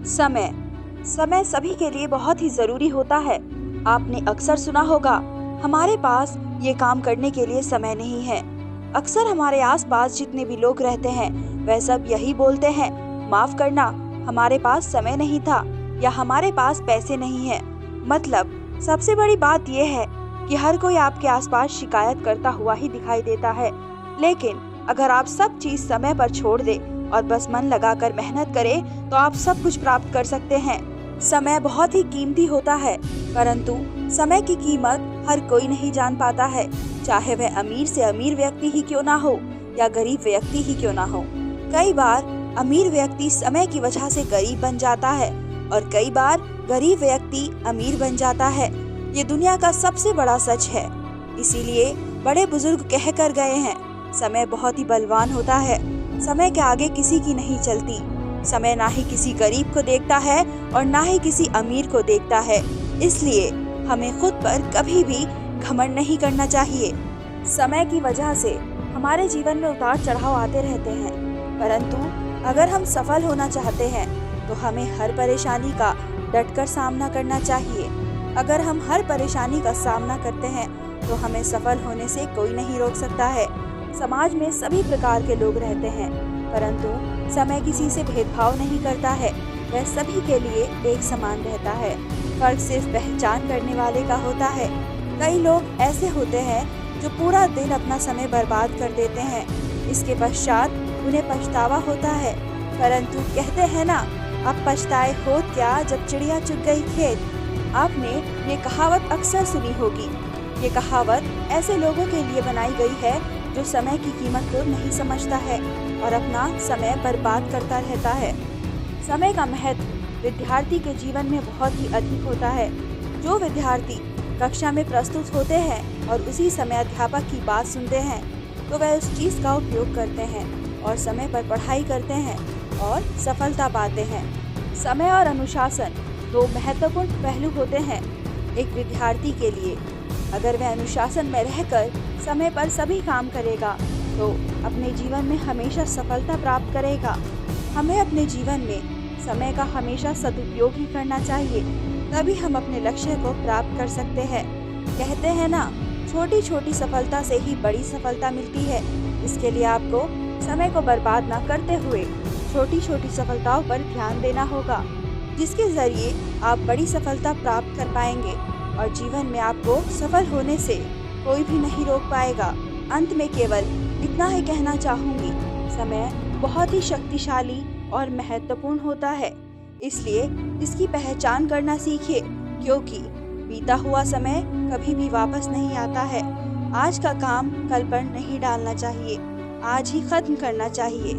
समय समय सभी के लिए बहुत ही जरूरी होता है। आपने अक्सर सुना होगा, हमारे पास ये काम करने के लिए समय नहीं है। अक्सर हमारे आसपास जितने भी लोग रहते हैं वह सब यही बोलते हैं, माफ करना, हमारे पास समय नहीं था या हमारे पास पैसे नहीं है। मतलब सबसे बड़ी बात यह है कि हर कोई आपके आसपास शिकायत करता हुआ ही दिखाई देता है। लेकिन अगर आप सब चीज समय पर छोड़ दे और बस मन लगाकर मेहनत करें तो आप सब कुछ प्राप्त कर सकते हैं। समय बहुत ही कीमती होता है, परंतु समय की कीमत हर कोई नहीं जान पाता है, चाहे वह अमीर से अमीर व्यक्ति ही क्यों ना हो या गरीब व्यक्ति ही क्यों ना हो। कई बार अमीर व्यक्ति समय की वजह से गरीब बन जाता है और कई बार गरीब व्यक्ति अमीर बन जाता है। ये दुनिया का सबसे बड़ा सच है। इसीलिए बड़े बुजुर्ग कह कर गए हैं, समय बहुत ही बलवान होता है, समय के आगे किसी की नहीं चलती। समय ना ही किसी गरीब को देखता है और ना ही किसी अमीर को देखता है। इसलिए हमें खुद पर कभी भी घमंड नहीं करना चाहिए। समय की वजह से हमारे जीवन में उतार चढ़ाव आते रहते हैं, परंतु अगर हम सफल होना चाहते हैं तो हमें हर परेशानी का डटकर सामना करना चाहिए। अगर हम हर परेशानी का सामना करते हैं तो हमें सफल होने से कोई नहीं रोक सकता है। समाज में सभी प्रकार के लोग रहते हैं, परंतु समय किसी से भेदभाव नहीं करता है, वह सभी के लिए एक समान रहता है। फर्क सिर्फ पहचान करने वाले का होता है। कई लोग ऐसे होते हैं जो पूरा दिन अपना समय बर्बाद कर देते हैं, इसके पश्चात उन्हें पछतावा होता है। परंतु कहते हैं ना, अब पछताए होत क्या जब चिड़िया चुग गई खेत। आपने ये कहावत अक्सर सुनी होगी। ये कहावत ऐसे लोगों के लिए बनाई गई है जो समय की कीमत को नहीं समझता है और अपना समय बर्बाद करता रहता है। समय का महत्व विद्यार्थी के जीवन में बहुत ही अधिक होता है। जो विद्यार्थी कक्षा में प्रस्तुत होते हैं और उसी समय अध्यापक की बात सुनते हैं तो वह उस चीज़ का उपयोग करते हैं और समय पर पढ़ाई करते हैं और सफलता पाते हैं। समय और अनुशासन दो महत्वपूर्ण पहलू होते हैं एक विद्यार्थी के लिए। अगर वह अनुशासन में रहकर समय पर सभी काम करेगा तो अपने जीवन में हमेशा सफलता प्राप्त करेगा। हमें अपने जीवन में समय का हमेशा सदुपयोग ही करना चाहिए, तभी हम अपने लक्ष्य को प्राप्त कर सकते हैं। कहते हैं ना, छोटी छोटी सफलता से ही बड़ी सफलता मिलती है। इसके लिए आपको समय को बर्बाद ना करते हुए छोटी छोटी सफलताओं पर ध्यान देना होगा, जिसके जरिए आप बड़ी सफलता प्राप्त कर पाएंगे और जीवन में आपको सफल होने से कोई भी नहीं रोक पाएगा। अंत में केवल इतना ही कहना चाहूँगी, समय बहुत ही शक्तिशाली और महत्वपूर्ण होता है, इसलिए इसकी पहचान करना सीखिए, क्योंकि बीता हुआ समय कभी भी वापस नहीं आता है। आज का काम कल पर नहीं डालना चाहिए, आज ही खत्म करना चाहिए।